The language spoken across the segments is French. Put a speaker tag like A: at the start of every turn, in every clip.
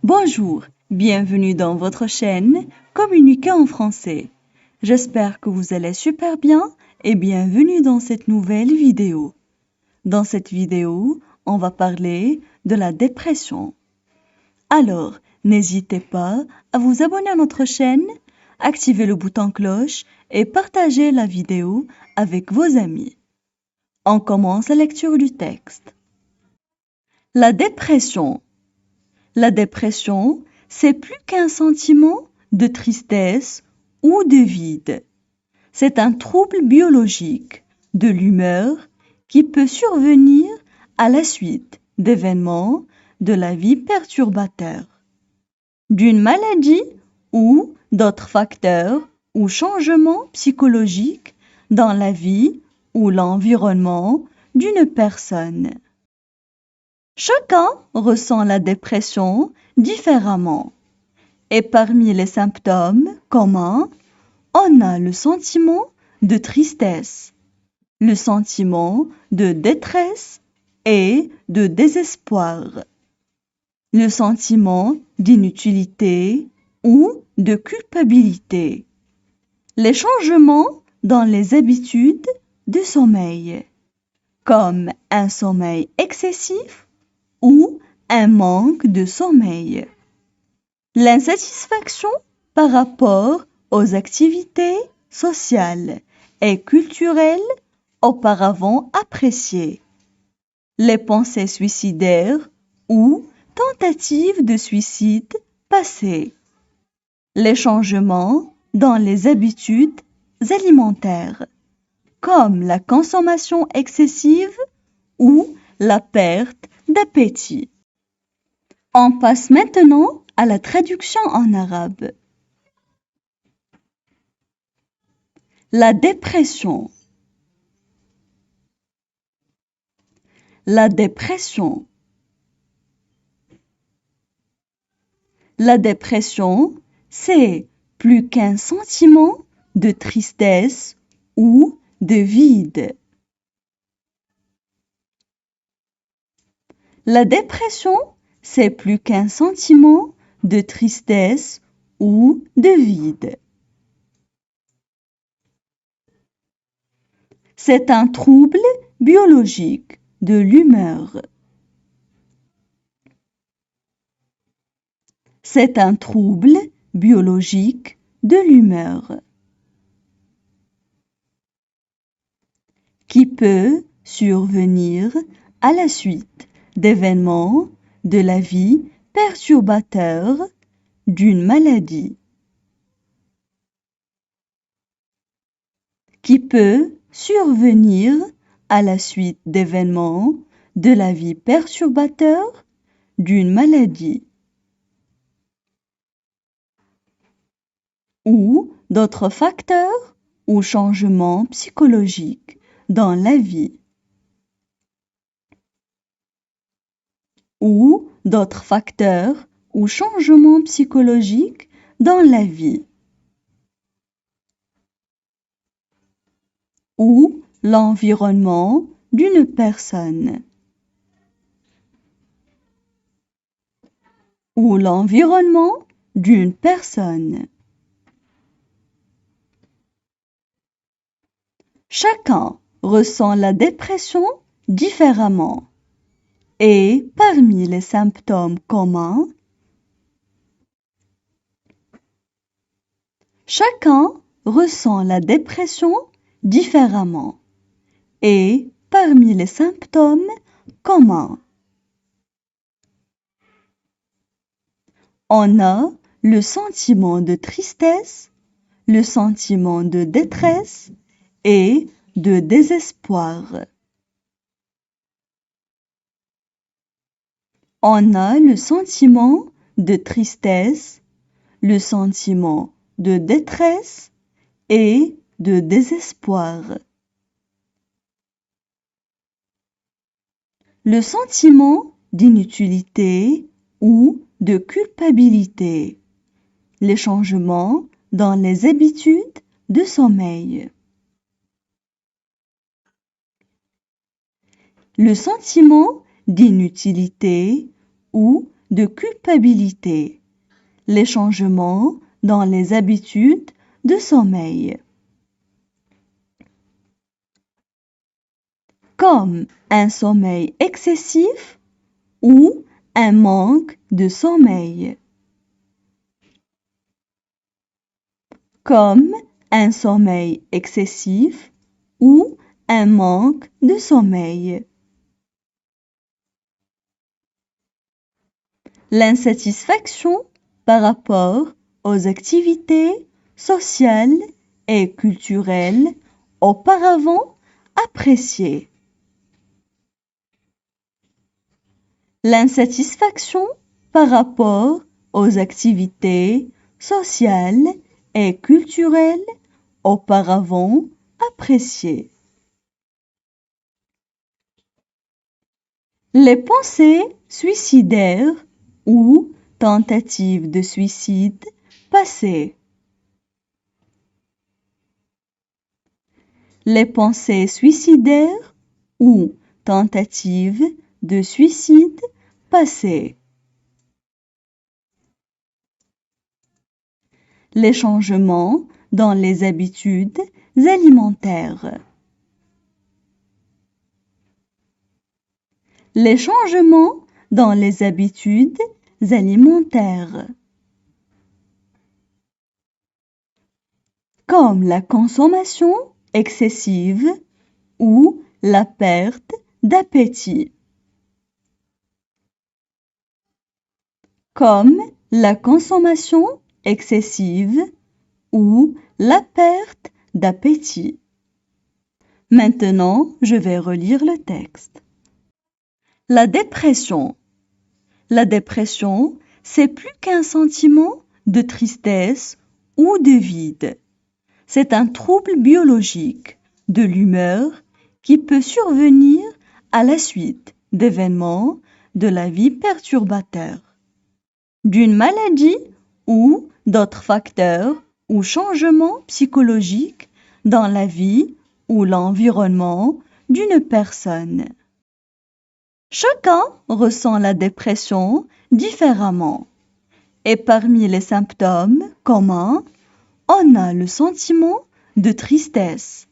A: Bonjour, bienvenue dans votre chaîne Communiquer en français. J'espère que vous allez super bien et bienvenue dans cette nouvelle vidéo. Dans cette vidéo, on va parler de la dépression. Alors, n'hésitez pas à vous abonner à notre chaîne, activer le bouton cloche et partager la vidéo avec vos amis. On commence la lecture du texte. La dépression. La dépression, c'est plus qu'un sentiment de tristesse ou de vide. C'est un trouble biologique de l'humeur qui peut survenir à la suite d'événements de la vie perturbateurs, d'une maladie ou d'autres facteurs ou changements psychologiques dans la vie ou l'environnement d'une personne. Chacun ressent la dépression différemment. Et parmi les symptômes communs, on a le sentiment de tristesse, le sentiment de détresse et de désespoir, le sentiment d'inutilité ou de culpabilité, les changements dans les habitudes de sommeil, comme un sommeil excessif ou un manque de sommeil. L'insatisfaction par rapport aux activités sociales et culturelles auparavant appréciées. Les pensées suicidaires ou tentatives de suicide passées. Les changements dans les habitudes alimentaires, comme la consommation excessive ou la perte d'appétit. On passe maintenant à la traduction en arabe. La dépression. La dépression. La dépression, c'est plus qu'un sentiment de tristesse ou de vide. La dépression, c'est plus qu'un sentiment de tristesse ou de vide. C'est un trouble biologique de l'humeur. C'est un trouble biologique de l'humeur qui peut survenir à la suite d'événements de la vie perturbateurs d'une maladie, qui peut survenir à la suite d'événements de la vie perturbateurs d'une maladie ou d'autres facteurs ou changements psychologiques dans la vie ou d'autres facteurs ou changements psychologiques dans la vie ou l'environnement d'une personne ou l'environnement d'une personne. Chacun ressent la dépression différemment. Et parmi les symptômes communs, chacun ressent la dépression différemment. Et parmi les symptômes communs, on a le sentiment de tristesse, le sentiment de détresse et de désespoir. On a le sentiment de tristesse, le sentiment de détresse et de désespoir. Le sentiment d'inutilité ou de culpabilité. Les changements dans les habitudes de sommeil. Le sentiment d'inutilité ou de culpabilité. Les changements dans les habitudes de sommeil. Comme un sommeil excessif ou un manque de sommeil. Comme un sommeil excessif ou un manque de sommeil. L'insatisfaction par rapport aux activités sociales et culturelles auparavant appréciées. L'insatisfaction par rapport aux activités sociales et culturelles auparavant appréciées. Les pensées suicidaires ou tentatives de suicide passées. Les pensées suicidaires ou tentatives de suicide passées. Les changements dans les habitudes alimentaires. Les changements dans les habitudes alimentaires. Comme la consommation excessive ou la perte d'appétit. Comme la consommation excessive ou la perte d'appétit. Maintenant, je vais relire le texte. La dépression. La dépression, c'est plus qu'un sentiment de tristesse ou de vide. C'est un trouble biologique de l'humeur qui peut survenir à la suite d'événements de la vie perturbateurs, d'une maladie ou d'autres facteurs ou changements psychologiques dans la vie ou l'environnement d'une personne. Chacun ressent la dépression différemment. Et parmi les symptômes communs, on a le sentiment de tristesse,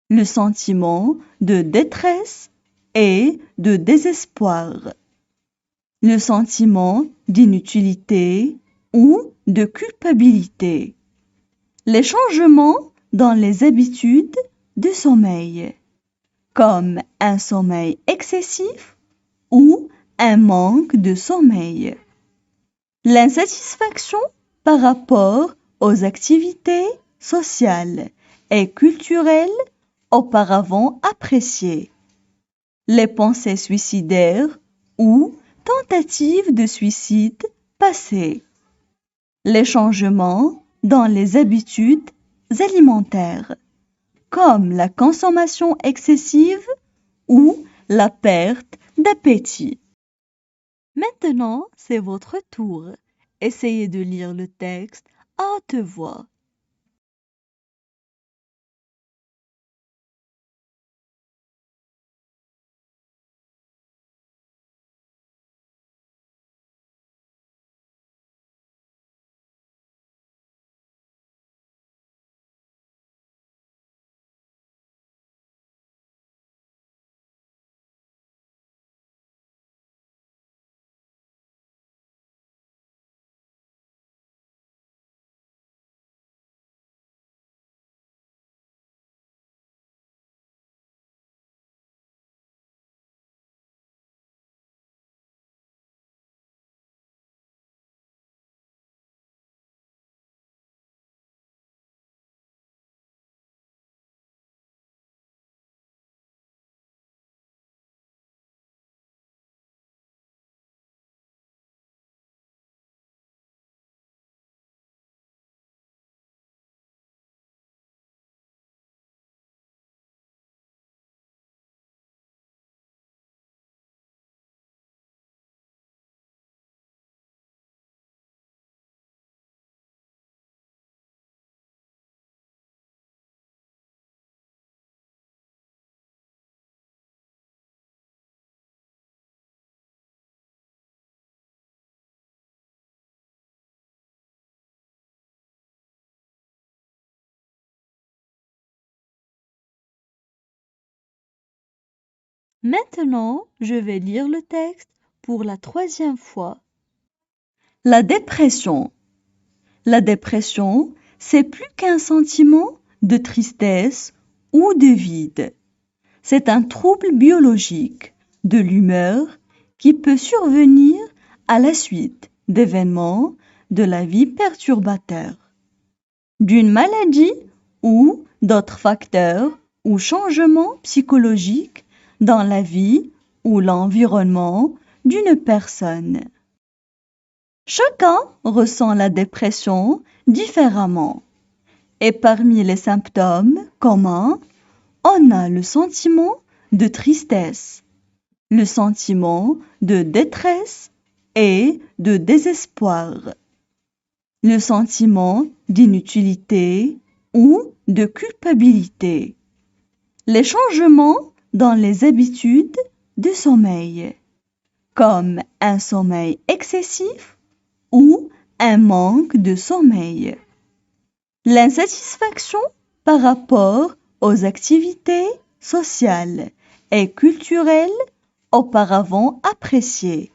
A: le sentiment de détresse et de désespoir, le sentiment d'inutilité ou de culpabilité, les changements dans les habitudes de sommeil, comme un sommeil excessif ou un manque de sommeil, l'insatisfaction par rapport aux activités sociales et culturelles auparavant appréciées, les pensées suicidaires ou tentatives de suicide passées, les changements dans les habitudes alimentaires, comme la consommation excessive ou la perte d'appétit. Maintenant, c'est votre tour. Essayez de lire le texte à haute voix. Maintenant, je vais lire le texte pour la 3e fois. La dépression. La dépression, c'est plus qu'un sentiment de tristesse ou de vide. C'est un trouble biologique de l'humeur qui peut survenir à la suite d'événements de la vie perturbateurs, d'une maladie ou d'autres facteurs ou changements psychologiques dans la vie ou l'environnement d'une personne. Chacun ressent la dépression différemment. Et parmi les symptômes communs, on a le sentiment de tristesse, le sentiment de détresse et de désespoir, le sentiment d'inutilité ou de culpabilité, les changements dans les habitudes de sommeil, comme un sommeil excessif ou un manque de sommeil, l'insatisfaction par rapport aux activités sociales et culturelles auparavant appréciées,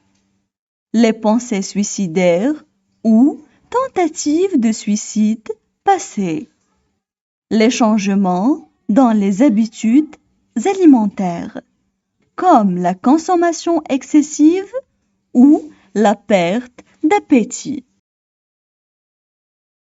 A: les pensées suicidaires ou tentatives de suicide passées, les changements dans les habitudes alimentaires, comme la consommation excessive ou la perte d'appétit.